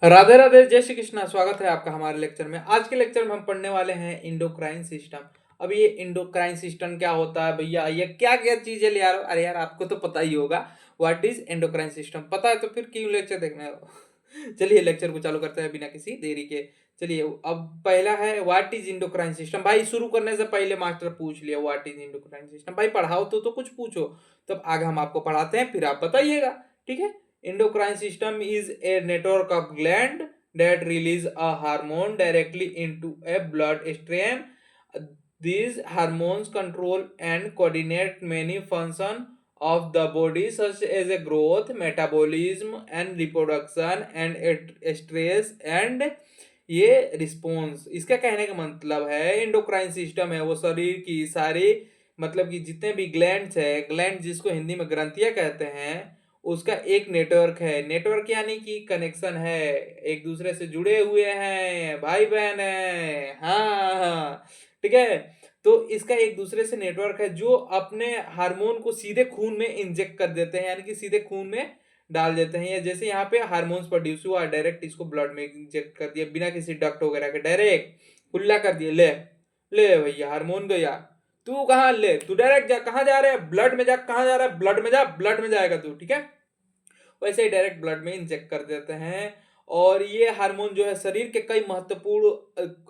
राधे राधे, जय श्री कृष्णा। स्वागत है आपका हमारे लेक्चर में। आज के लेक्चर में हम पढ़ने वाले हैं इंडोक्राइन सिस्टम। अब ये इंडोक्राइन सिस्टम क्या होता है भैया, ये क्या क्या चीजें ले यार। अरे यार, आपको तो पता ही होगा व्हाट इज इंडोक्राइन सिस्टम। पता है तो फिर क्यों लेक्चर देखना है। चलिए लेक्चर को चालू करते हैं बिना किसी देरी के। चलिए, अब पहला है व्हाट इज इंडोक्राइन सिस्टम। भाई शुरू करने से पहले मास्टर पूछ लिया व्हाट इज इंडोक्राइन सिस्टम। भाई पढ़ाओ तो कुछ पूछो, तब आगे हम आपको पढ़ाते हैं, फिर आप बताइएगा। ठीक है। Endocrine system is a network of gland that release a hormone directly into a bloodstream. These hormones control and coordinate many functions of the body such as a growth, metabolism and reproduction and stress and ये response. इसका कहने का मतलब है endocrine system है वो शरीर की सारी, मतलब कि जितने भी ग्लैंड्स है, ग्लैंड जिसको हिंदी में ग्रंथियां कहते हैं, उसका एक नेटवर्क है। नेटवर्क यानी कि कनेक्शन है, एक दूसरे से जुड़े हुए हैं, भाई बहन है। हाँ हाँ, ठीक है। तो इसका एक दूसरे से नेटवर्क है जो अपने हार्मोन को सीधे खून में इंजेक्ट कर देते हैं, यानी कि सीधे खून में डाल देते हैं। या जैसे यहाँ पे हार्मोन्स प्रोड्यूस हुआ, डायरेक्ट इसको ब्लड में इंजेक्ट कर दिया बिना किसी डक्ट वगैरह के, डायरेक्ट खुला कर दिया। ले ले भैया हार्मोन गया। तू कहाँ, ले तू डायरेक्ट जा, कहाँ जा रहा है, ब्लड में जा। कहाँ जा रहा है, ब्लड में जा, ब्लड में जाएगा तू। ठीक है, वैसे ही डायरेक्ट ब्लड में इंजेक्ट कर देते हैं। और ये हार्मोन जो है शरीर के कई महत्वपूर्ण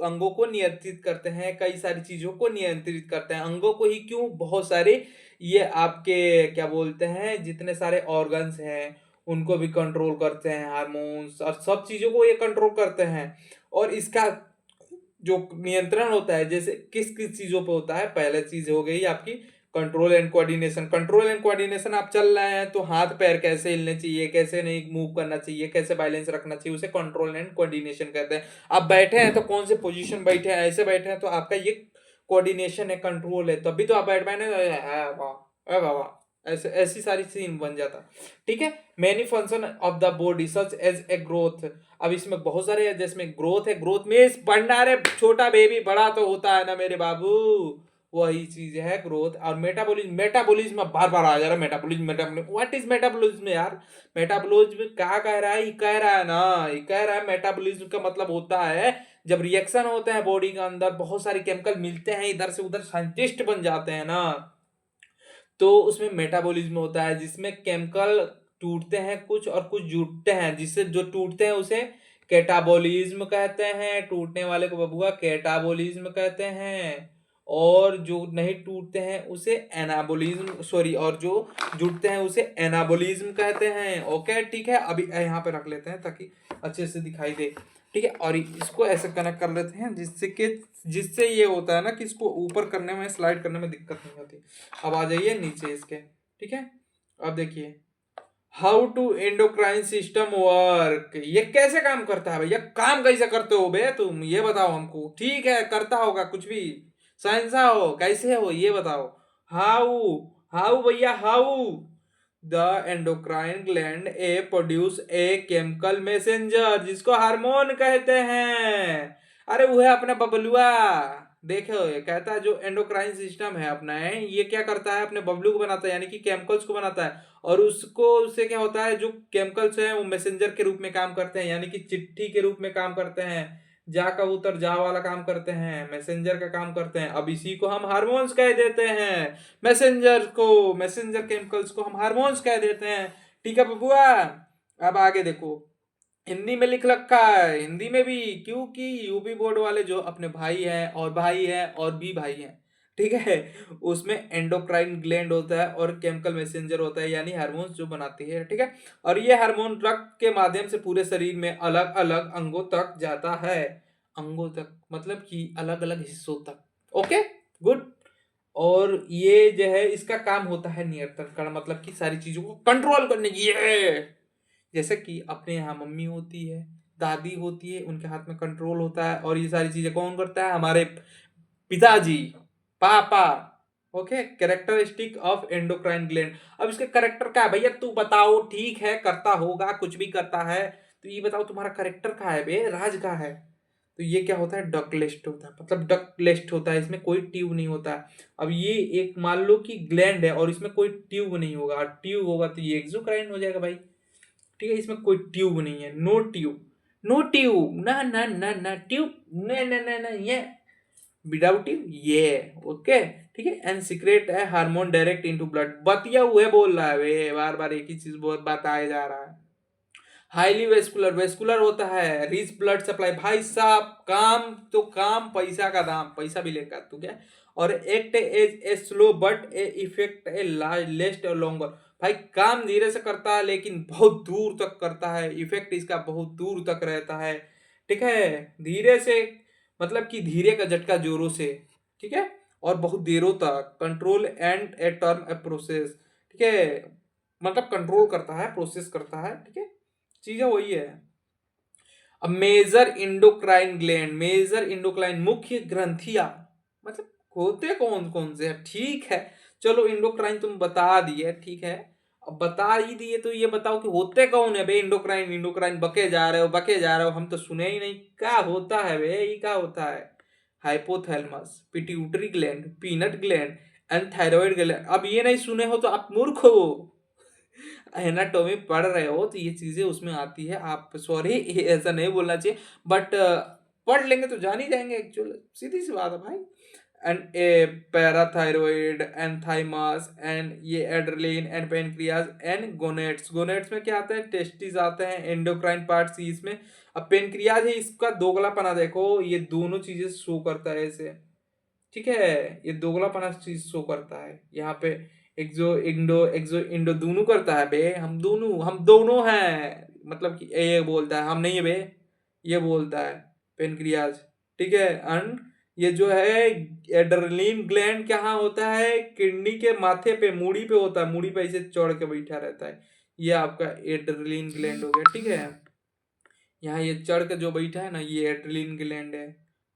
अंगों को नियंत्रित करते हैं, कई सारी चीजों को नियंत्रित करते हैं। अंगों को ही क्यों, बहुत सारे ये आपके क्या बोलते हैं, जितने सारे ऑर्गन्स हैं उनको भी कंट्रोल करते हैं हार्मोन्स, और सब चीजों को ये कंट्रोल करते हैं। और इसका जो नियंत्रण होता है, जैसे किस किस चीजों पे होता है, पहले चीज हो गई आपकी control and coordination. Control and coordination, आप चल रहे हैं तो हाथ पैर कैसे हिलने चाहिए, कैसे नहीं मूव करना चाहिए, कैसे बैलेंस रखना चाहिए, उसे कंट्रोल एंड कोऑर्डिनेशन कहते हैं। आप बैठे हैं तो कौन से पोजीशन बैठे हैं, ऐसे बैठे हैं तो आपका ये कोऑर्डिनेशन है, कंट्रोल है, तभी तो आप बैठ पाए बाबा। ऐसे ऐसी सारी सीन बन जाता। ठीक है। Many function of the body such as a growth. अब इसमें बहुत सारे हैं, जिसमें ग्रोथ है, ग्रोथ में बढ़ना रे, छोटा बेबी बड़ा तो होता है ना मेरे बाबू, वही चीज है ग्रोथ। और मेटाबॉलिज्म, मेटाबॉलिज्म बार बार आ जा रहा है, metabolism metabolism, what is metabolism यार। मेटाबॉलिज्म क्या कह रहा है, ये कह रहा है ना, ये कह रहा है मेटाबॉलिज्म का मतलब होता है जब रिएक्शन होते हैं बॉडी के अंदर, बहुत सारे केमिकल मिलते हैं, इधर से उधर साइंटिस्ट बन जाते हैं ना, तो उसमें मेटाबॉलिज्म होता है जिसमें केमिकल टूटते हैं कुछ और कुछ जुड़ते हैं, जिससे जो टूटते हैं उसे कैटाबॉलिज्म कहते हैं। टूटने वाले को बबुआ कैटाबॉलिज्म कहते हैं। और जो नहीं टूटते हैं उसे एनाबोलिज्म, सॉरी, और जो जुड़ते हैं उसे एनाबोलिज्म कहते हैं। ओके ठीक है, अभी यहाँ पे रख लेते हैं ताकि अच्छे से दिखाई दे। ठीक है, और इसको ऐसे कनेक्ट कर लेते हैं जिससे ये होता है ना कि इसको ऊपर करने में, स्लाइड करने में दिक्कत नहीं होती। अब आ जाइए नीचे इसके। ठीक है, अब देखिए how to endocrine system work, ये कैसे काम करता है भैया, काम कैसे करते हो बे तुम, ये बताओ हमको। ठीक है, करता होगा कुछ भी, साइंसा हो कैसे हो ये बताओ। हाउ, हाउ भैया, how the endocrine gland A produce a chemical messenger जिसको हार्मोन कहते हैं। अरे वो है अपना बबलुआ। देखो ये कहता है जो एंडोक्राइन सिस्टम है अपना है, ये क्या करता है, अपने बबलू को बनाता है, यानी कि केमिकल्स को बनाता है। और उसको, उससे क्या होता है, जो केमिकल्स हैं वो मैसेंजर के रूप में काम करते हैं, यानी कि चिट्ठी के रूप में काम करते हैं। जा कबूतर जा वाला काम करते हैं, मैसेंजर का काम करते हैं। अब इसी को हम हार्मोन्स कह देते हैं। मैसेंजर को, मैसेंजर केमिकल्स को हम हार्मोन्स कह देते हैं। ठीक है बबुआ। अब आगे देखो, हिंदी में लिख रखा है, हिंदी में भी, क्योंकि यूपी बोर्ड वाले जो अपने भाई हैं और भाई हैं और भी भाई हैं, ठीक है, उसमें एंडोक्राइन ग्लैंड होता है और केमिकल मैसेंजर होता है, यानी हार्मोन्स जो बनाती है। ठीक है, और ये हार्मोन रक्त के माध्यम से पूरे शरीर में अलग अलग अंगों तक जाता है। अंगों तक मतलब कि अलग अलग हिस्सों तक। Okay, good. और ये जो है इसका काम होता है नियंत्रण करना, मतलब कि सारी चीजों को कंट्रोल करने की। ये जैसे कि अपने यहाँ मम्मी होती है, दादी होती है, उनके हाथ में कंट्रोल होता है, और ये सारी चीजें कौन करता है, हमारे पिताजी, पापा। Okay, characteristic of endocrine gland. अब इसके करेक्टर क्या है भैया, तू बताओ। ठीक है, करता होगा, कुछ भी करता है, तो ये बताओ तुम्हारा करेक्टर का है बे, राज का है। तो ये क्या होता है, डकलेस्ट होता है, मतलब डकलेस्ट होता है, इसमें कोई ट्यूब नहीं होता है। अब ये एक मान लो कि ग्लैंड है और इसमें कोई ट्यूब नहीं होगा, और ट्यूब होगा तो ये एक्सोक्राइन हो जाएगा भाई। ठीक है, इसमें कोई ट्यूब नहीं है, नो ट्यूब। नो ट्यूब, ना ना ना ना ट्यूब, ना ना ना ना ये विदाउट ट्यूब ये, ओके ठीक है। एंड सीक्रेट है हार्मोन डायरेक्ट इनटू ब्लड, बतिया हुए बोल रहा है वे, बार बार एक ही चीज बहुत बताया जा रहा है। हाईली वेस्कुलर, वेस्कुलर होता है, रिच ब्लड सप्लाई, भाई साहब काम तो काम, पैसा का दाम, पैसा भी लेगा तू क्या। और act as a slow but a effect a least और लॉन्गर, भाई काम धीरे से करता है लेकिन बहुत दूर तक करता है, इफेक्ट इसका बहुत दूर तक रहता है, ठीक है। धीरे से मतलब कि धीरे का झटका जोरों से, ठीक है। और बहुत देरों तक control and a term a process, ठीक है, मतलब कंट्रोल करता है, प्रोसेस करता है, ठीक है, चीजें वही है। अब major endocrine gland, major endocrine मुख्य ग्रंथियां, मतलब होते कौन कौन से हैं, ठीक है। चलो इंडोक्राइन तुम बता दिए, ठीक है। अब बता ही दिए तो ये बताओ कि होते कौन है बे इंडोक्राइन, इंडोक्राइन बके जा रहे हो, बके जा रहे हो, हम तो सुने ही नहीं, क्या होता है बे, ये क्या होता है। Hypothalamus, pituitary gland, peanut gland and thyroid gland. अब ये नहीं सुने हो तो आप मूर्ख हो, एनाटॉमी पढ़ रहे हो तो ये चीजें उसमें आती है, आप सॉरी ऐसा नहीं बोलना चाहिए, बट पढ़ लेंगे तो जान ही जाएंगे, एक्चुअल सीधी सी बात है भाई। And a parathyroid and thymus and ये adrenal and pancreas and gonads, gonads में क्या आता है, टेस्टिस आते हैं, एंडोक्राइन पार्ट्स इसमें। अब पेनक्रियाज है, इसका दोगलापना देखो, ये दोनों चीजें शो करता है ऐसे, ठीक है। ये दोगलापना चीज शो करता है यहाँ पे, एक्सो इंडो, एक्सो इंडो दोनों करता है बे, हम दोनों हैं, मतलब कि ये बोलता है हम नहीं है बे, ये बोलता है पेनक्रियाज, ठीक है। एंड ये जो है एड्रेनलिन ग्लैंड कहाँ होता है, किडनी के माथे पे, मूड़ी पे होता है, मूड़ी पे ऐसे चढ़ के बैठा रहता है, ये आपका एड्रेनलिन ग्लैंड हो गया, ठीक है। यहाँ ये चढ़ के जो बैठा है ना, ये एड्रेनलिन ग्लैंड है,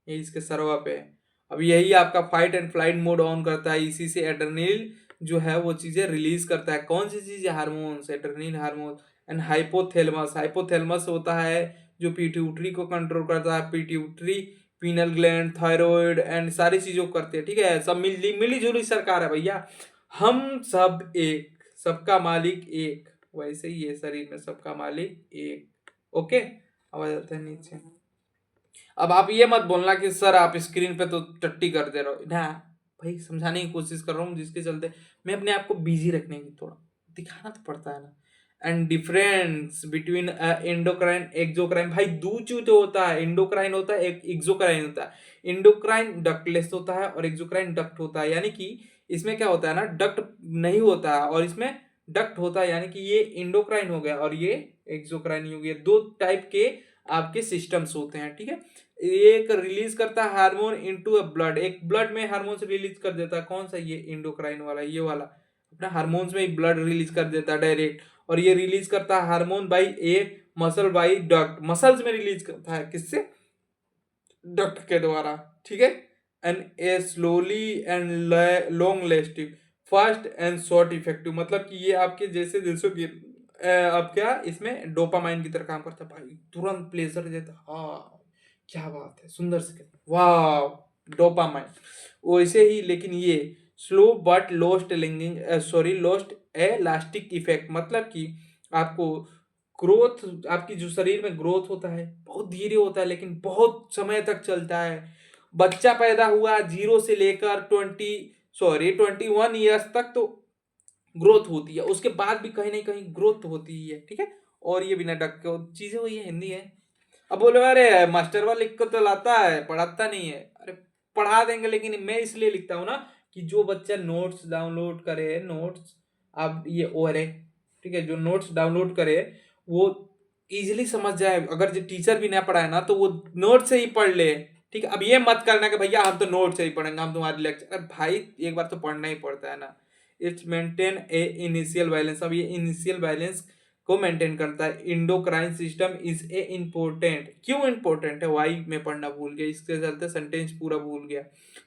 ये इसके सरवा पे है। अब यही आपका fight and flight mode on करता है, इसी से एड्रेनलिन जो है वो चीजें रिलीज करता है, कौन सी चीजें, hormones, adrenaline hormone. And hypothalamus, hypothalamus होता है जो पिट्यूटरी को कंट्रोल करता है, pituitary penal gland, thyroid and सारी चीजों को करते हैं, ठीक है। सब मिली जुली सरकार है भैया, हम सब एक, सबका मालिक एक, वैसे ही ये शरीर में सबका मालिक एक, ओके। आवाज आता है नीचे। अब आप ये मत बोलना कि सर आप स्क्रीन पे तो टट्टी कर दे रहे हो ना, भाई समझाने की कोशिश कर रहा हूँ, जिसके चलते मैं अपने आप को बिजी रखने की, थोड़ा दिखाना तो पड़ता है ना। And difference between endocrine exocrine, भाई दो चीज होता है, एंडोक्राइन होता है, एक एक्सोक्राइन होता है। एंडोक्राइन डक्टलेस होता है और एक्सोक्राइन डक्ट होता है, यानी कि इसमें क्या होता है ना, डक्ट नहीं होता है और इसमें डक्ट होता है, यानी कि ये एंडोक्राइन हो गया और ये एक्सोक्राइन हो गया, दो टाइप के आपके सिस्टम्स होते हैं, ठीक है। एक रिलीज करता है हार्मोन इनटू अ ब्लड, एक ब्लड में हार्मोन से रिलीज कर देता है, कौन सा, ये इंडोक्राइन वाला, ये वाला अपना हार्मोन्स में ही ब्लड रिलीज कर देता है डायरेक्ट। और ये रिलीज करता है hormone by A muscle by duct, muscles में रिलीज करता है, किससे, डक्ट के द्वारा, ठीक है। And A slowly and long lasting, fast and short effective, मतलब कि ये आपके जैसे जैसे कि आप क्या इसमें डोपामाइन की तरह काम करता है भाई, तुरंत प्लेजर देता, हाँ क्या बात है, सुंदर से, वाह डोपामाइन, वैसे ही लेकिन ये slow but lost lingering, sorry lost elastic effect, मतलब कि आपको ग्रोथ, आपकी जो शरीर में ग्रोथ होता है बहुत धीरे होता है लेकिन बहुत समय तक चलता है। बच्चा पैदा हुआ 0 से लेकर 21 ईयर्स तक तो ग्रोथ होती है, उसके बाद भी कहीं ना कहीं ग्रोथ होती ही है, ठीक है। और ये बिना डक के चीजें वही है, हिंदी है। अब बोले अरे मास्टर वाला लिख कर तो लाता है, पढ़ाता नहीं है, अरे पढ़ा देंगे, लेकिन मैं इसलिए लिखता हूँ ना कि जो बच्चा नोट्स डाउनलोड करे, नोट्स, अब ये और है, ठीक है, जो नोट्स डाउनलोड करे वो इजिली समझ जाए, अगर जो टीचर भी ना पढ़ाए ना तो वो नोट से ही पढ़ ले, ठीक है। अब ये मत करना कि भैया हम तो नोट से ही पढ़ेंगे, हम तुम्हारे लेक्चर, अरे भाई एक बार तो पढ़ना ही पड़ता है ना। It's maintain A initial balance, अब ये इनिशियल बैलेंस को मेंटेन करता है। Endocrine system is a important, क्यों इंपॉर्टेंट है, वाई में पढ़ना भूल गया, इसके चलते सेंटेंस पूरा भूल गया,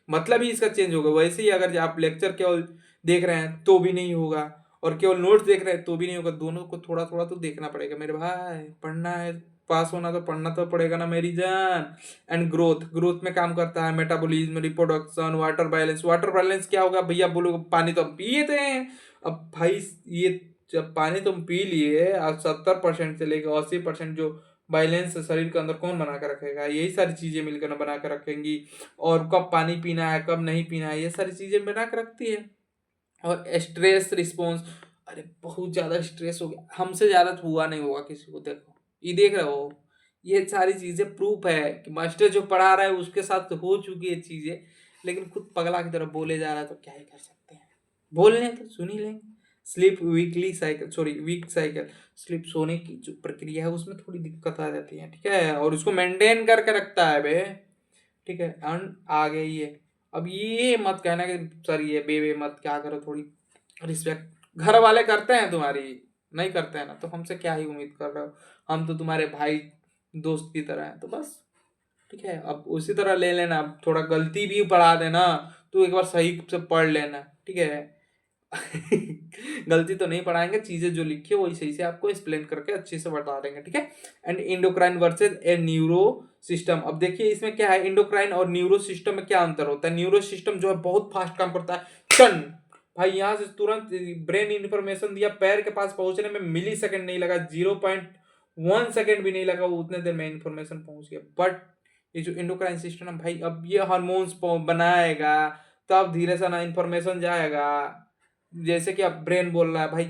मतलब ही इसका चेंज होगा। वैसे ही अगर आप लेक्चर केवल देख रहे हैं तो भी नहीं होगा, और केवल नोट्स देख रहे हैं तो भी नहीं होगा, दोनों को थोड़ा थोड़ा तो देखना पड़ेगा मेरे भाई, पढ़ना है, पास होना तो पढ़ना तो पड़ेगा ना मेरी जान। एंड ग्रोथ, ग्रोथ में काम करता है metabolism, reproduction, water balance, water balance क्या होगा भैया, बोलो पानी तो हम पिए थे, अब भाई ये जब पानी तुम पी लिए, अब 70% से लेकर 80% जो बैलेंस शरीर के अंदर कौन बना के रखेगा? यही सारी चीजें मिलकर बना के रखेंगी। और कब पानी पीना है, कब नहीं पीना है, ये सारी चीजें बना के रखती है। और स्ट्रेस रिस्पॉन्स, अरे बहुत ज्यादा स्ट्रेस हो गया, हमसे ज्यादा तो हुआ नहीं होगा किसी को। देखो ये देख रहे हो, ये सारी चीजें प्रूफ है कि मास्टर जो पढ़ा रहा है उसके साथ तो हो चुकी है चीजें, लेकिन खुद पगला की तरह बोले जा रहा है, तो क्या ही कर सकते हैं। बोल लें तो सुन ही लेंगे। Sleep weekly cycle, sorry week cycle, sleep सोने की जो प्रक्रिया है उसमें थोड़ी दिक्कत आ जाती है, ठीक है, और उसको मेंटेन करके रखता है बे, ठीक है। एंड आ गई है। अब ये मत कहना कि सर ये बे मत क्या करो, थोड़ी रिस्पेक्ट घर वाले करते हैं तुम्हारी, नहीं करते हैं ना तो हमसे क्या ही उम्मीद कर रहे हो? हम तो तुम्हारे भाई दोस्त की तरह है, तो बस ठीक है। अब उसी तरह ले लेना, थोड़ा गलती भी पढ़ा देना तो एक बार सही से पढ़ लेना, ठीक है। गलती तो नहीं पढ़ाएंगे, चीजें जो लिखी है वही सही से आपको एक्सप्लेन करके अच्छे से बता देंगे, ठीक है। And endocrine versus A neuro system. अब देखिए इसमें क्या है, इंडोक्राइन और न्यूरो सिस्टम में क्या अंतर होता है। न्यूरो सिस्टम जो है बहुत फास्ट काम करता है, टन भाई यहाँ से तुरंत ब्रेन इंफॉर्मेशन दिया, पैर के पास पहुंचने में मिली सेकेंड नहीं लगा, 0.1 सेकेंड भी नहीं लगा, वो उतने देर में इंफॉर्मेशन पहुंच गया। बट ये जो इंडोक्राइन सिस्टम है भाई, अब ये हार्मोन्स बनाएगा तब धीरे से ना इंफॉर्मेशन जाएगा। जैसे कि अब ब्रेन बोल रहा है भाई,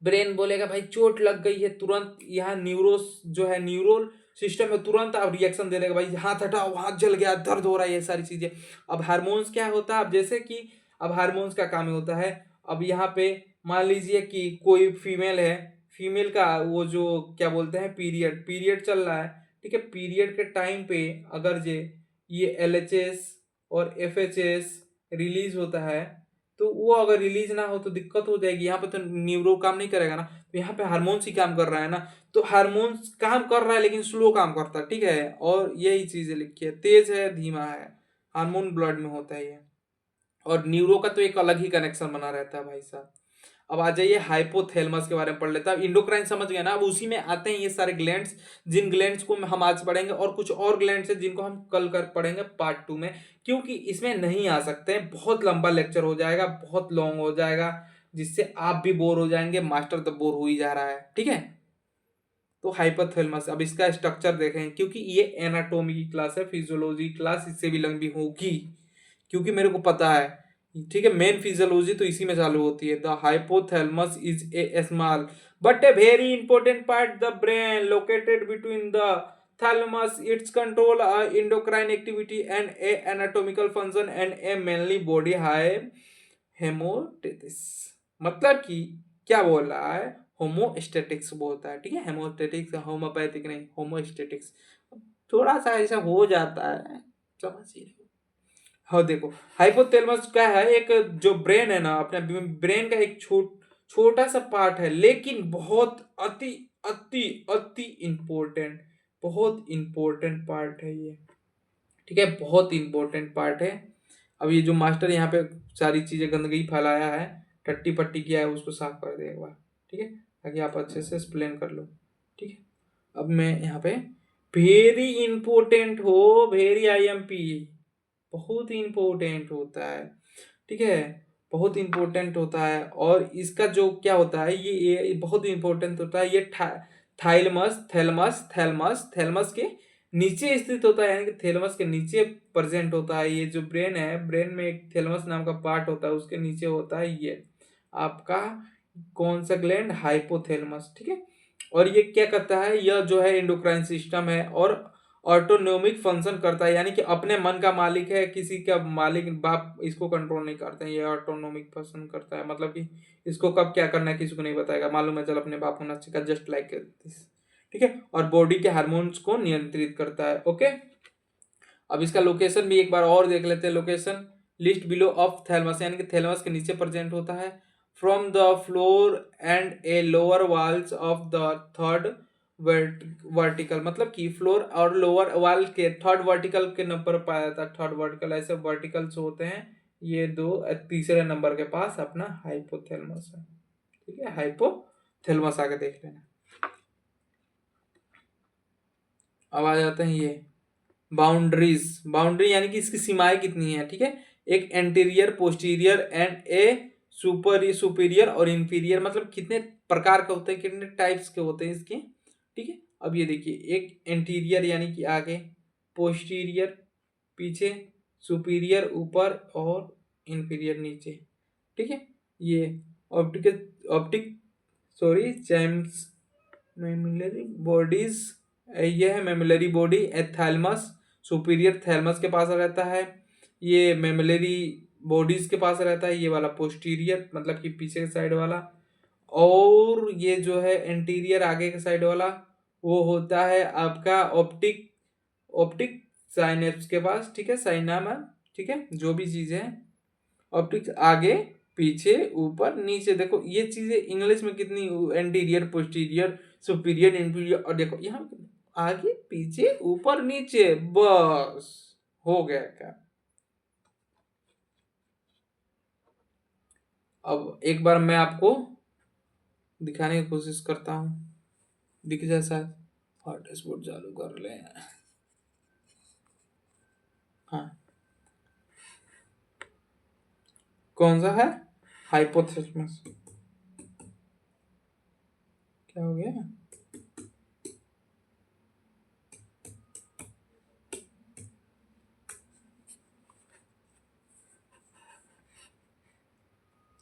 ब्रेन बोलेगा भाई चोट लग गई है, तुरंत यहाँ न्यूरो जो है न्यूरल सिस्टम है, तुरंत आप रिएक्शन दे देगा, भाई हाथ हटाओ, हाथ जल गया, दर्द हो रहा है, ये सारी चीजें। अब हार्मोन्स क्या होता है, अब जैसे कि अब हार्मोन्स का काम होता है, अब यहाँ पे मान लीजिए कि कोई फीमेल है, फीमेल का वो जो क्या बोलते हैं पीरियड, पीरियड चल रहा है, ठीक है। पीरियड के टाइम पे अगर ये LHS और FHS रिलीज होता है, तो वो अगर रिलीज ना हो तो दिक्कत हो जाएगी। यहाँ पे तो न्यूरो काम नहीं करेगा ना, तो यहाँ पे हार्मोन्स ही काम कर रहा है ना, तो हार्मोन्स काम कर रहा है लेकिन स्लो काम करता है, ठीक है। और यही चीजें लिखी है, तेज है धीमा है, हार्मोन ब्लड में होता है ये। और न्यूरो का तो एक अलग ही कनेक्शन बना रहता है भाई साहब। अब आ जाइए हाइपोथैलेमस के बारे में पढ़ लेता है। इंडोक्राइन समझ गए ना, अब उसी में आते हैं ये सारे ग्लैंड्स, जिन ग्लैंड्स को हम आज पढ़ेंगे, और कुछ और ग्लैंड्स है जिनको हम कल कर पढ़ेंगे पार्ट 2 में, क्योंकि इसमें नहीं आ सकते हैं, बहुत लंबा लेक्चर हो जाएगा, बहुत लॉन्ग हो जाएगा, जिससे आप भी बोर हो जाएंगे, मास्टर तो बोर हो ही जा रहा है, ठीक है। तो हाइपोथैलेमस, अब इसका स्ट्रक्चर देखें, क्योंकि ये एनाटोमी की क्लास है, फिजियोलॉजी क्लास इससे भी लंबी होगी, क्योंकि मेरे को पता है, ठीक है। मेन फिजियोलॉजी तो इसी में चालू होती है। The hypothalamus is a small but a very important part the brain located between the thalamus, its control endocrine activity and a anatomical function and a mainly body high homeostasis. मतलब कि क्या बोल रहा है, होमोस्टेटिक्स बोलता है, ठीक है। हेमोस्टेटिक्स होम्योपैथिक नहीं, होमोस्टेटिक्स। थोड़ा सा ऐसा हो जाता है, समझ ही नहीं। हाँ देखो, हाइपोथैलेमस क्या है, एक जो ब्रेन है ना, अपने ब्रेन का एक छोटा सा पार्ट है, लेकिन बहुत अति अति अति इंपॉर्टेंट, बहुत इंपॉर्टेंट पार्ट है ये, ठीक है, बहुत इंपॉर्टेंट पार्ट है। अब ये जो मास्टर यहाँ पे सारी चीजें गंदगी फैलाया है, टट्टी पट्टी किया है, उसको साफ कर दे एक बार, ठीक है, ताकि आप अच्छे से एक्सप्लेन कर लो, ठीक है। अब मैं यहाँ पे वेरी इंपॉर्टेंट हो, वेरी IMP, बहुत इंपॉर्टेंट होता है, ठीक है, बहुत इंपॉर्टेंट होता है। और इसका जो क्या होता है, ये बहुत इंपॉर्टेंट होता है, ये थाइलमस थैलमस थैलमस थैलमस के नीचे स्थित होता है, यानी कि थैलमस के नीचे प्रेजेंट होता है। ये जो ब्रेन है, ब्रेन में एक थैलमस नाम का पार्ट होता है, उसके नीचे होता है ये आपका कौन सा ग्लैंड, हाइपोथैलेमस, ठीक है। और ये क्या करता है, यह जो है इंडोक्राइन सिस्टम है और ऑटोनोमिक फंक्शन करता है, यानी कि अपने मन का मालिक है, किसी का मालिक बाप इसको कंट्रोल नहीं करते हैं, ये ऑटोनोमिक फंक्शन करता है, मतलब कि इसको कब क्या करना है किसी को नहीं बताएगा, मालूम है चल अपने बाप होना चाहिए, जस्ट लाइक दिस, ठीक है। और बॉडी के हार्मोन्स को नियंत्रित करता है, ओके। अब इसका लोकेशन भी एक बार और देख लेते हैं, location list below of thalamus, यानी कि थैलेमस के नीचे प्रेजेंट होता है, from the floor and a lower walls of the third vertical, मतलब कि फ्लोर और लोअर वॉल के थर्ड वर्टिकल के नंबर पाया जाता है। थर्ड वर्टिकल, ऐसे वर्टिकल्स होते हैं ये दो, तीसरे नंबर के पास अपना हाइपोथैलेमस है, ठीक है। हाइपोथैलेमस आगे देख लेना। अब आ जाते हैं ये बाउंड्रीज, बाउंड्री यानी कि इसकी सीमाएं कितनी है, ठीक है। एक anterior, posterior and A superior और इंफीरियर, मतलब कितने प्रकार के होते हैं, कितने टाइप्स के होते हैं इसके, ठीक है। अब ये देखिए, एक एंटीरियर यानी कि आगे, पोस्टीरियर पीछे, सुपीरियर ऊपर और इंफीरियर नीचे, ठीक है। ये ऑप्टिक सॉरी चैम्स मेमिलरी बॉडीज, ये है mammillary body, thalamus, superior thalamus के पास रहता है, ये मेमिलरी बॉडीज के पास रहता है, ये वाला पोस्टीरियर मतलब कि पीछे के साइड वाला, और ये जो है एंटीरियर आगे के साइड वाला वो होता है आपका ऑप्टिक साइनेप्स के पास, ठीक है, साइनामा, ठीक है, जो भी चीजें हैं ऑप्टिक्स आगे पीछे ऊपर नीचे, देखो ये चीजें इंग्लिश में कितनी, एंटीरियर पोस्टीरियर सुपीरियर इंफीरियर, और देखो यहाँ आगे पीछे ऊपर नीचे, बस हो गया क्या। अब एक बार मैं आपको दिखाने की कोशिश करता हूँ, दिख जाए शायद। हॉटस्पॉट चालू कर ले। हाँ, कौन सा है, हाइपोथैलेमस, क्या हो गया।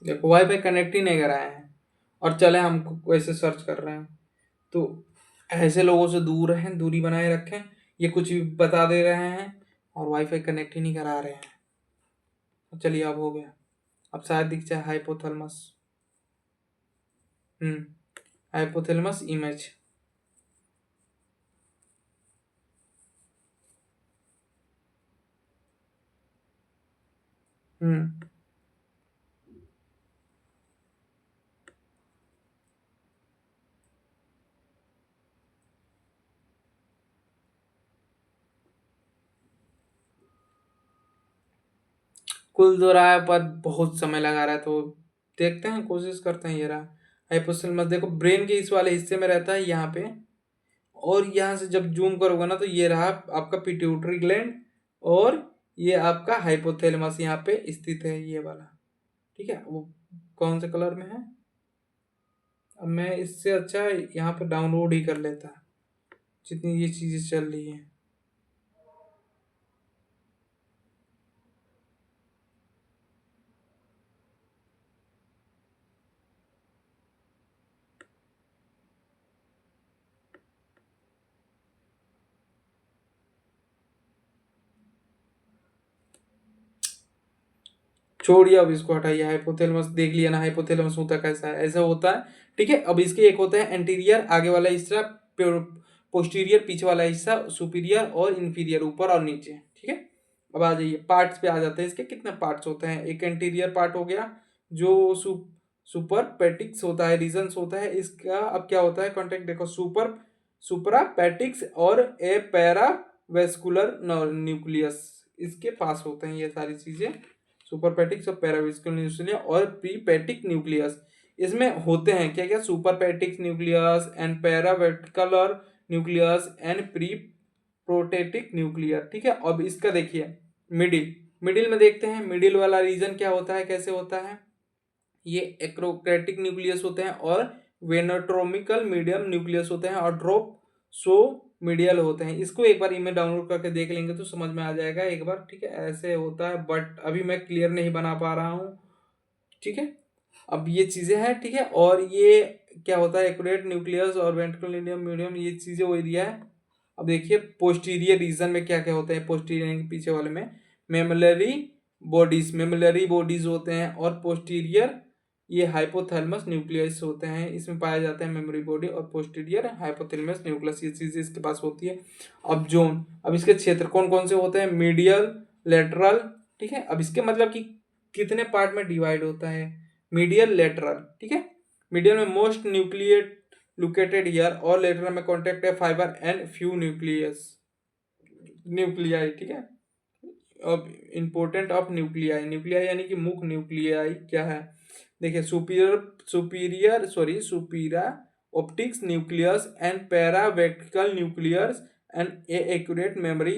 देखो वाईफाई कनेक्ट ही नहीं कराए हैं और चले हम वैसे सर्च कर रहे हैं, तो ऐसे लोगों से दूर रहें, दूरी बनाए रखें। ये कुछ भी बता दे रहे हैं और वाईफाई कनेक्ट ही नहीं करा रहे हैं। चलिए अब हो गया, अब शायद दिख जाए हाइपोथैलेमस। हाइपोथैलेमस इमेज, हम्म कुल दो रहा है पर बहुत समय लगा रहा है, तो देखते हैं, कोशिश करते हैं। ये रहा हाइपोथैलेमस, देखो ब्रेन के इस वाले हिस्से में रहता है यहाँ पे, और यहाँ से जब जूम करोगे ना तो ये रहा आपका पिट्यूटरी ग्लैंड, और ये आपका हाइपोथैलेमस यहाँ पे स्थित है, ये वाला, ठीक है। वो कौन से कलर में है, अब मैं इससे अच्छा यहाँ पे डाउनलोड ही कर लेता जितनी ये चीजें चल रही है। छोड़िए, अब इसको हटाइए। हाइपोथैलेमस देख लिया ना, हाइपोथैलेमस होता कैसा है, ऐसा होता है, ठीक है। अब इसके एक होता है एंटीरियर आगे वाला हिस्सा, पोस्टीरियर पीछे वाला हिस्सा, सुपीरियर और इंफीरियर ऊपर और नीचे, ठीक है। अब आ जाइए पार्ट्स पे आ जाते हैं, इसके कितने पार्ट्स होते हैं। एक एंटीरियर पार्ट हो गया जो सुपर पैटिक्स होता है, रीजन्स होता है इसका। अब क्या होता है कॉन्टेक्ट, देखो सुपरा पैटिक्स और ए पैरा वेस्कुलर न्यूक्लियस, इसके पास होते हैं ये सारी चीजें, सुपरपैटिक्स और पैरावेस्कुलर न्यूक्लियस और प्रीपैटिक न्यूक्लियस। इसमें होते हैं क्या क्या, supraoptic nucleus and paraventricular nucleus and pre prostatic nuclear, ठीक है। अब इसका देखिए मिडिल में देखते हैं, मिडिल वाला रीजन क्या होता है, कैसे होता है। ये एक्रोक्रेटिक न्यूक्लियस होते हैं और वेनोट्रोमिकल मीडियम न्यूक्लियस होते हैं और ड्रॉप सो मीडियल होते हैं। इसको एक बार ईमेल डाउनलोड करके देख लेंगे तो समझ में आ जाएगा एक बार, ठीक है। ऐसे होता है बट अभी मैं क्लियर नहीं बना पा रहा हूँ, ठीक है। अब ये चीजें हैं, ठीक है। और ये क्या होता है, एक्यूरेट न्यूक्लियस और वेंट्रिकुलर मीडियम, ये चीजें वही दिया है। अब देखिए पोस्टीरियर रीजन में क्या क्या होते हैं, पोस्टीरियर के पीछे वाले में मेमलरी बॉडीज होते हैं, और पोस्टीरियर ये हाइपोथैलेमस न्यूक्लियस होते हैं, इसमें पाया जाता है मेमोरी बॉडी, और पोस्टीरियर हाइपोथैलेमस न्यूक्लियस, ये चीजें इसके पास होती है। अब जोन, अब इसके क्षेत्र कौन कौन से होते हैं, मीडियल, लेटरल, ठीक है। अब इसके मतलब कि कितने पार्ट में डिवाइड होता है, मीडियल लेटरल, ठीक है। मीडियल में मोस्ट न्यूक्लिएट लोकेटेड हियर, और लेटरल में कॉन्टेक्ट है फाइबर एंड फ्यू न्यूक्लियाई, ठीक है। अब इंपोर्टेंट ऑफ न्यूक्लियाई यानी कि मुख्य न्यूक्लियाई क्या है, देखिए supra optics nucleus and paraventricular nucleus and accurate memory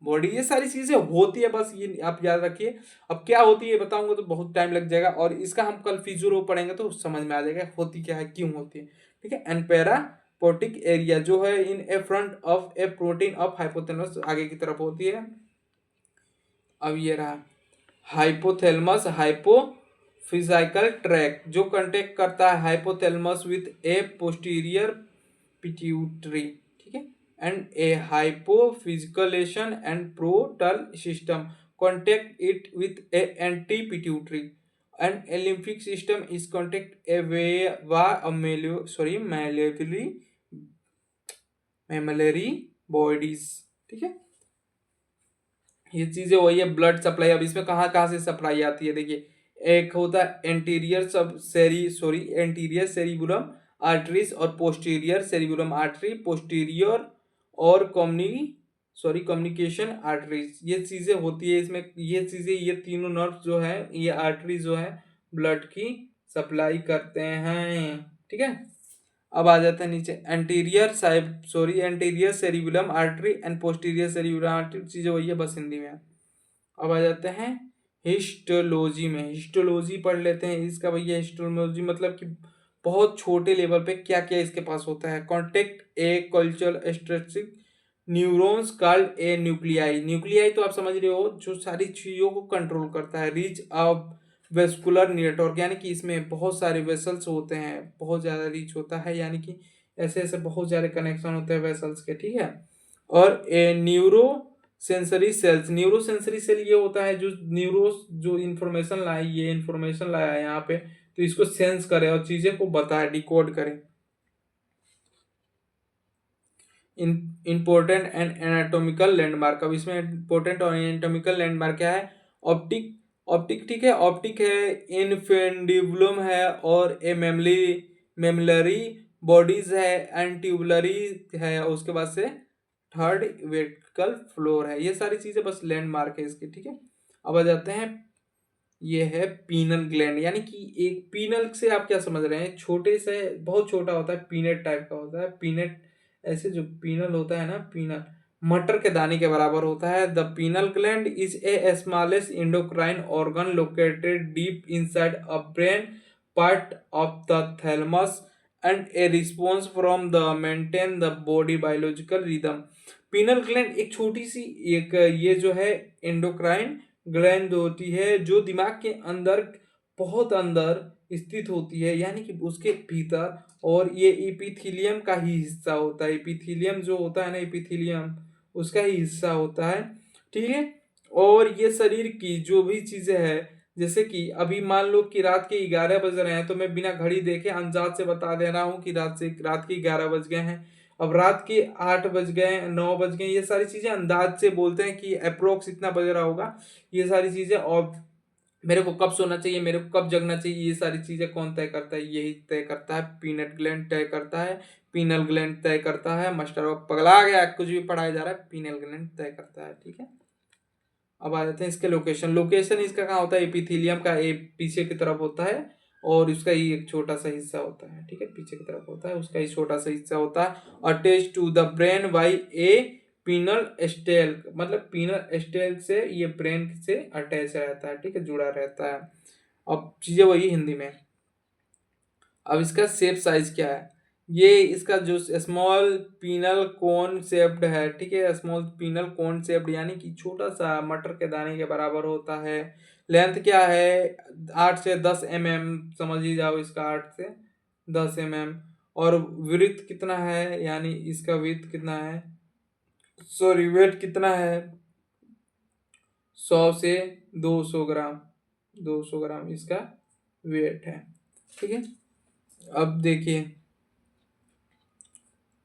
body, ये सारी चीजें होती है, बस ये आप याद रखिए। अब क्या होती है बताऊंगा तो बहुत टाइम लग जाएगा, और इसका हम कल फिजियो पढ़ेंगे तो समझ में आ जाएगा होती क्या है, क्यों होती है, ठीक है। एंड पैरा पोटिक एरिया जो है in a front of a protein of hypothalamus, आगे की तरफ होती है। अब ये रहा हाइपोथैलेमस हाइपोफिजिकल ट्रैक जो कांटेक्ट करता है hypothalamus with a posterior pituitary, ठीक है, and a hypophysial and portal system contact it with a anti-pituitary and a lymphatic system is contact a mammillary bodies, ठीक है। ये चीजें वही है ब्लड सप्लाई। अब इसमें कहाँ कहाँ से सप्लाई आती है देखिए, एक होता है एंटीरियर सेरिबुलम आर्टरीज और पोस्टीरियर सेरिबुलम आर्टरी, पोस्टीरियर और कम्युनिकेशन आर्टरीज, ये चीजें होती है इसमें। ये चीजें, ये तीनों नर्व जो है, ये आर्टरी जो है ब्लड की सप्लाई करते हैं, ठीक है। अब आ जाते हैं नीचे anterior cerebellum artery and posterior cerebellum artery, चीजें वही है बस हिंदी में। अब आ जाते हैं हिस्टोलॉजी में, हिस्टोलॉजी पढ़ लेते हैं इसका भैया। हिस्टोलॉजी मतलब कि बहुत छोटे लेवल पे क्या क्या इसके पास होता है। Contact a cultural structure neurons called a nuclei, nuclei तो आप समझ रहे हो जो सारी चीजों को कंट्रोल करता है। रीच ऑफ वेस्कुलर नेटवर्क, यानी कि इसमें बहुत सारे वेसल्स होते हैं, बहुत ज्यादा रीच होता है, यानी कि ऐसे ऐसे बहुत सारे कनेक्शन होते हैं वेसल्स के, ठीक है। और a neuro sensory cells, neuro sensory cell ये होता है जो इंफॉर्मेशन लाए, ये इंफॉर्मेशन लाया है यहाँ पे, तो इसको सेंस करे और चीजें को बताए, डिकोड करे। इंपॉर्टेंट एंड एनाटॉमिकल लैंडमार्क, अब इसमें इंपॉर्टेंट और एनाटॉमिकल लैंडमार्क क्या है। ऑप्टिक ठीक है, ऑप्टिक है, इनफेंडिबुलम है, और ए मेमलरी बॉडीज है, एंड ट्यूबुलरी है, और उसके बाद से थर्ड वेटिकल फ्लोर है। ये सारी चीजें बस लैंडमार्क है इसके, ठीक है। अब आ जाते हैं, ये है पीनल ग्लैंड, यानी कि एक पीनल से आप क्या समझ रहे हैं, छोटे से बहुत छोटा होता है, पीनट टाइप का होता है। पीनट ऐसे जो पीनल होता है ना, पीनल मटर के दाने के बराबर होता है। The penal gland is a smallest endocrine organ located deep inside a brain part of the thalamus and a response from the maintain the body biological rhythm. Penal gland एक छोटी सी एक ये जो है एंडोक्राइन ग्लैंड होती है जो दिमाग के अंदर बहुत अंदर स्थित होती है, यानी कि उसके भीतर, और ये इपिथीलियम का ही हिस्सा होता है। इपिथीलियम जो होता है ना, इपिथीलियम उसका ही हिस्सा होता है, ठीक है। और ये शरीर की जो भी चीजें हैं, जैसे कि अभी मान लो कि रात के 11 बज रहे हैं, तो मैं बिना घड़ी देखे अंदाज से बता दे रहा हूँ कि रात के 11 बज गए हैं। अब रात के 8 बज गए, 9 बज गए, ये सारी चीजें अंदाज से बोलते हैं कि अप्रोक्स इतना बज रहा होगा, ये सारी चीजें। और मेरे को कब सोना चाहिए, मेरे को कब जगना चाहिए, ये सारी चीजें कौन तय करता है, यही तय करता है पीनट ग्लैंड तय करता है, पीनल ग्लैंड तय करता है। मास्टर वो पगला गया, कुछ भी पढ़ाया जा रहा है, पीनल ग्लैंड तय करता है, ठीक है। अब आ जाते हैं इसके लोकेशन इसका कहाँ होता है, एपिथेलियम का पीछे की तरफ होता है, और उसका ही एक छोटा सा हिस्सा होता है, ठीक है, पीछे की तरफ होता है, उसका ही छोटा सा हिस्सा होता है। Attach to the brain by a pineal stalk, मतलब पीनल स्टेल से ये ब्रेन से अटैच रहता है, ठीक है, जुड़ा रहता है। अब चीजें वही हिंदी में। अब इसका शेप साइज क्या है, ये इसका जो स्मॉल पीनल कोन शेप्ड है, ठीक है, स्मॉल पीनल कोन शेप्ड, यानी कि छोटा सा मटर के दाने के बराबर होता है। लेंथ क्या है, 8 से 10 mm समझ ही जाओ इसका, 8 से 10 mm। और विड्थ कितना है, यानी इसका विड्थ कितना है, सॉरी वेट कितना है, 100 से 200 ग्राम, 200 ग्राम इसका वेट है, ठीक है। अब देखिए,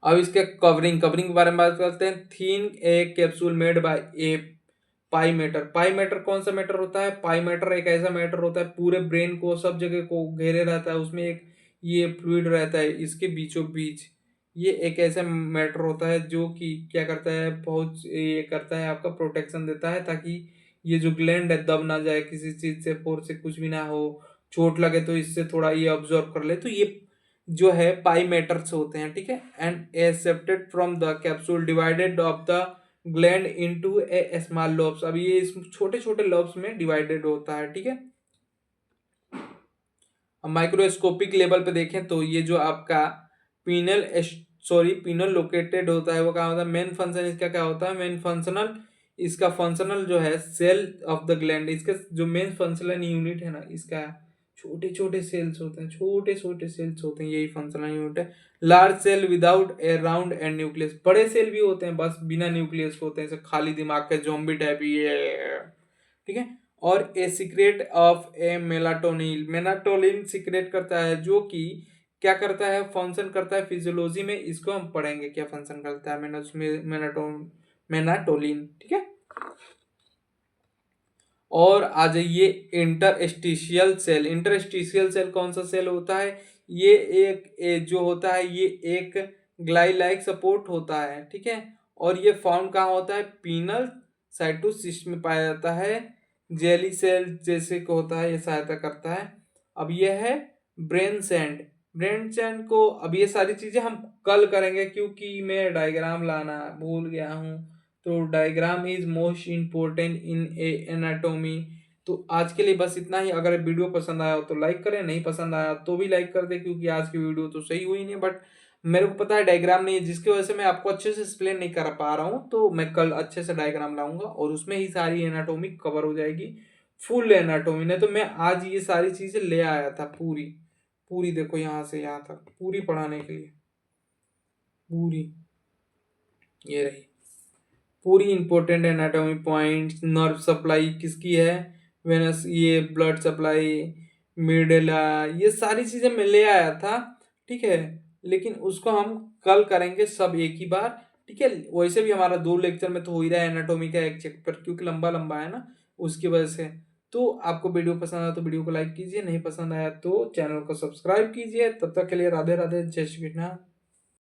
अब इसके कवरिंग के बारे में बात करते हैं। Thin a capsule made by a pia mater. Pia mater कौन सा मैटर होता है, पाई मैटर एक ऐसा मैटर होता है पूरे ब्रेन को सब जगह को घेरे रहता है, उसमें एक ये फ्लूइड रहता है इसके बीचों बीच। ये एक ऐसा मैटर होता है जो कि क्या करता है, बहुत ये करता है, आपका प्रोटेक्शन देता है, ताकि ये जो ग्लैंड है दब ना जाए किसी चीज से, फोर्स से कुछ भी ना हो, चोट लगे तो इससे थोड़ा ये ऑब्जॉर्व कर ले, तो ये जो है पाई मैटर्स होते हैं, ठीक है। And accepted from the capsule divided of the gland into A small lobes. अब ये इस छोटे छोटे लोब्स में डिवाइडेड होता है, ठीक है। अब माइक्रोस्कोपिक लेवल पे देखें तो ये जो आपका पीनल सॉरी पिनल लोकेटेड होता है वो क्या होता है, मेन फंक्शन इसका क्या होता है, मेन फंक्शनल, इसका फंक्शनल जो है सेल ऑफ द ग्लैंड, इसका जो मेन फंक्शनल यूनिट है ना इसका छोटे छोटे सेल्स होते हैं, छोटे छोटे सेल्स होते हैं, यही फंक्शनल यूनिट है। Large cell without a round and nucleus, बड़े सेल भी होते हैं बस बिना न्यूक्लियस होते हैं, खाली दिमाग के ज़ॉम्बी टाइप ये, ठीक है। और a secret of A melatonin, melatonin secret करता है जो कि क्या करता है, फंक्शन करता है फिजियोलॉजी में, इसको हम पढ़ेंगे क्या फंक्शन करता है मेनाटोलिन, ठीक है। और आ जाइए इंटरस्टिशियल सेल, इंटरस्टिशियल सेल कौन सा सेल होता है, ये जो होता है ये एक ग्लाइलाइक सपोर्ट होता है, ठीक है। और ये फाउंड कहाँ होता है, पीनल साइटोसिस्ट में पाया जाता है, जेली सेल जैसे को होता है, ये सहायता करता है। अब ये है ब्रेन सैंड, ब्रेन सैंड को अब ये सारी चीजें हम कल करेंगे क्योंकि मैं डायग्राम लाना भूल गया हूँ, तो diagram is most important in A anatomy. तो आज के लिए बस इतना ही। अगर वीडियो पसंद आया हो तो लाइक करें, नहीं पसंद आया तो भी लाइक कर दे, क्योंकि आज की वीडियो तो सही हुई नहीं, बट मेरे को पता है डायग्राम नहीं है जिसकी वजह से मैं आपको अच्छे से एक्सप्लेन नहीं कर पा रहा हूँ, तो मैं कल अच्छे से डायग्राम लाऊंगा और उसमें ही सारी एनाटोमी कवर हो जाएगी, फुल एनाटोमी। नहीं तो मैं आज ये सारी चीजें ले आया था पूरी पूरी, देखो यहाँ से यहाँ तक पूरी पढ़ाने के लिए, पूरी ये रही पूरी important anatomy points. Nerve supply किसकी है, वेनस, ये ब्लड सप्लाई, मिडला, ये सारी चीजें मैं ले आया था, ठीक है। लेकिन उसको हम कल करेंगे सब एक ही बार, ठीक है। वैसे भी हमारा 2 लेक्चर में तो हो ही रहा है एनाटॉमी का एक चैप्टर, क्योंकि लंबा लंबा है ना, उसकी वजह से। तो आपको वीडियो पसंद आया तो वीडियो को लाइक कीजिए, नहीं पसंद आया तो चैनल को सब्सक्राइब कीजिए। तब तक के लिए राधे राधे, जय श्री कृष्णा।